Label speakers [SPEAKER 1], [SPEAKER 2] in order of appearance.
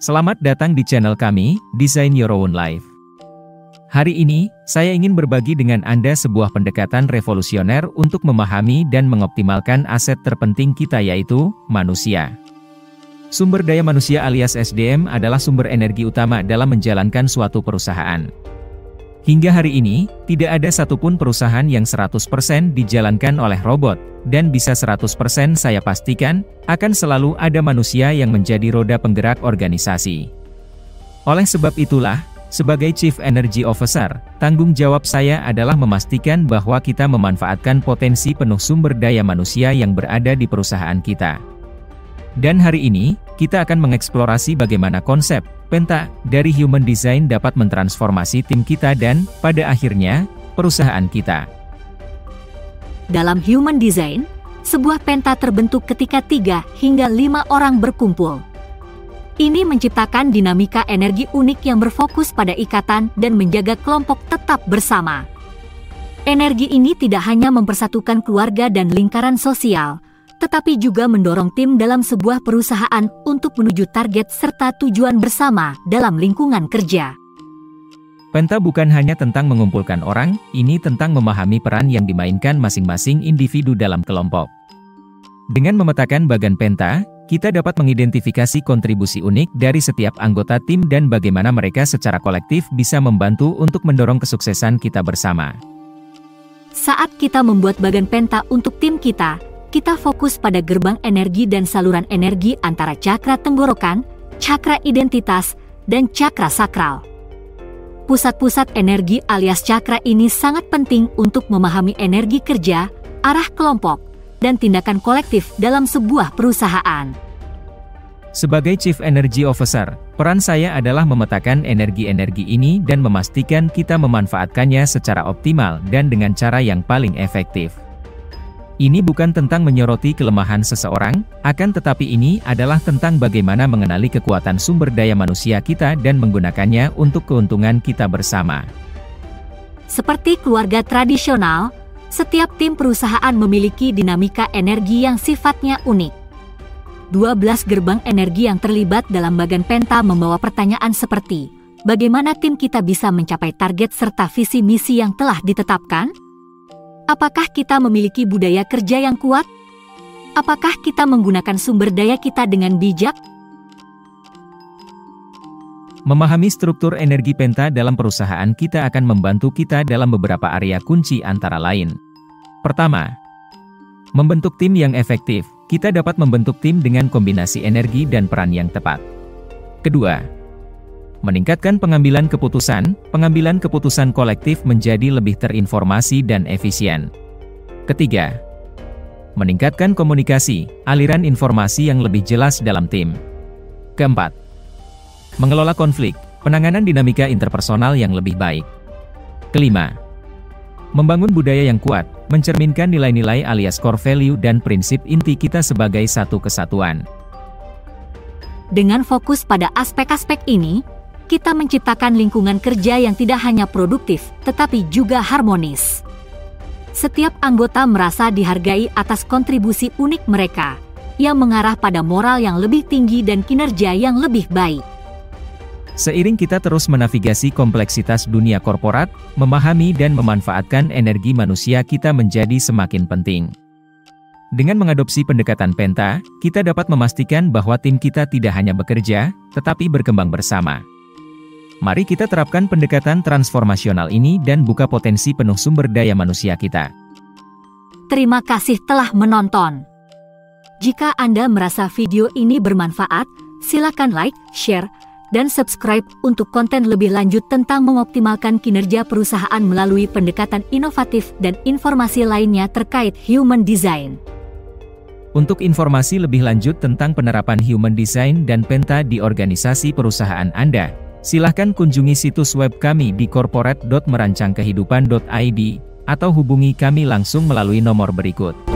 [SPEAKER 1] Selamat datang di channel kami, Design Your Own Life. Hari ini, saya ingin berbagi dengan Anda sebuah pendekatan revolusioner untuk memahami dan mengoptimalkan aset terpenting kita, yaitu manusia. Sumber daya manusia alias SDM adalah sumber energi utama dalam menjalankan suatu perusahaan. Hingga hari ini, tidak ada satupun perusahaan yang 100% dijalankan oleh robot, dan bisa 100% saya pastikan, akan selalu ada manusia yang menjadi roda penggerak organisasi. Oleh sebab itulah, sebagai Chief Energy Officer, tanggung jawab saya adalah memastikan bahwa kita memanfaatkan potensi penuh sumber daya manusia yang berada di perusahaan kita. Dan hari ini, kita akan mengeksplorasi bagaimana konsep Penta dari Human Design dapat mentransformasi tim kita dan, pada akhirnya, perusahaan kita.
[SPEAKER 2] Dalam Human Design, sebuah penta terbentuk ketika 3 hingga 5 orang berkumpul. Ini menciptakan dinamika energi unik yang berfokus pada ikatan dan menjaga kelompok tetap bersama. Energi ini tidak hanya mempersatukan keluarga dan lingkaran sosial, tetapi juga mendorong tim dalam sebuah perusahaan untuk menuju target serta tujuan bersama dalam lingkungan kerja.
[SPEAKER 1] Penta bukan hanya tentang mengumpulkan orang, ini tentang memahami peran yang dimainkan masing-masing individu dalam kelompok. Dengan memetakan bagan penta, kita dapat mengidentifikasi kontribusi unik dari setiap anggota tim dan bagaimana mereka secara kolektif bisa membantu untuk mendorong kesuksesan kita bersama.
[SPEAKER 2] Saat kita membuat bagan penta untuk tim kita fokus pada gerbang energi dan saluran energi antara cakra tenggorokan, cakra identitas, dan cakra sakral. Pusat-pusat energi alias cakra ini sangat penting untuk memahami energi kerja, arah kelompok, dan tindakan kolektif dalam sebuah perusahaan.
[SPEAKER 1] Sebagai Chief Energy Officer, peran saya adalah memetakan energi-energi ini dan memastikan kita memanfaatkannya secara optimal dan dengan cara yang paling efektif. Ini bukan tentang menyoroti kelemahan seseorang, akan tetapi ini adalah tentang bagaimana mengenali kekuatan sumber daya manusia kita dan menggunakannya untuk keuntungan kita bersama.
[SPEAKER 2] Seperti keluarga tradisional, setiap tim perusahaan memiliki dinamika energi yang sifatnya unik. 12 gerbang energi yang terlibat dalam bagan penta membawa pertanyaan seperti, bagaimana tim kita bisa mencapai target serta visi misi yang telah ditetapkan? Apakah kita memiliki budaya kerja yang kuat? Apakah kita menggunakan sumber daya kita dengan bijak?
[SPEAKER 1] Memahami struktur energi penta dalam perusahaan kita akan membantu kita dalam beberapa area kunci antara lain. Pertama, membentuk tim yang efektif. Kita dapat membentuk tim dengan kombinasi energi dan peran yang tepat. Kedua, meningkatkan pengambilan keputusan kolektif menjadi lebih terinformasi dan efisien. Ketiga, meningkatkan komunikasi, aliran informasi yang lebih jelas dalam tim. Keempat, mengelola konflik, penanganan dinamika interpersonal yang lebih baik. Kelima, membangun budaya yang kuat, mencerminkan nilai-nilai alias core value dan prinsip inti kita sebagai satu kesatuan.
[SPEAKER 2] Dengan fokus pada aspek-aspek ini, kita menciptakan lingkungan kerja yang tidak hanya produktif, tetapi juga harmonis. Setiap anggota merasa dihargai atas kontribusi unik mereka, yang mengarah pada moral yang lebih tinggi dan kinerja yang lebih baik.
[SPEAKER 1] Seiring kita terus menavigasi kompleksitas dunia korporat, memahami dan memanfaatkan energi manusia kita menjadi semakin penting. Dengan mengadopsi pendekatan penta, kita dapat memastikan bahwa tim kita tidak hanya bekerja, tetapi berkembang bersama. Mari kita terapkan pendekatan transformasional ini dan buka potensi penuh sumber daya manusia kita.
[SPEAKER 2] Terima kasih telah menonton. Jika Anda merasa video ini bermanfaat, silakan like, share, dan subscribe untuk konten lebih lanjut tentang mengoptimalkan kinerja perusahaan melalui pendekatan inovatif dan informasi lainnya terkait Human Design.
[SPEAKER 1] Untuk informasi lebih lanjut tentang penerapan Human Design dan Penta di organisasi perusahaan Anda, silahkan kunjungi situs web kami di corporate.merancangkehidupan.id, atau hubungi kami langsung melalui nomor berikut.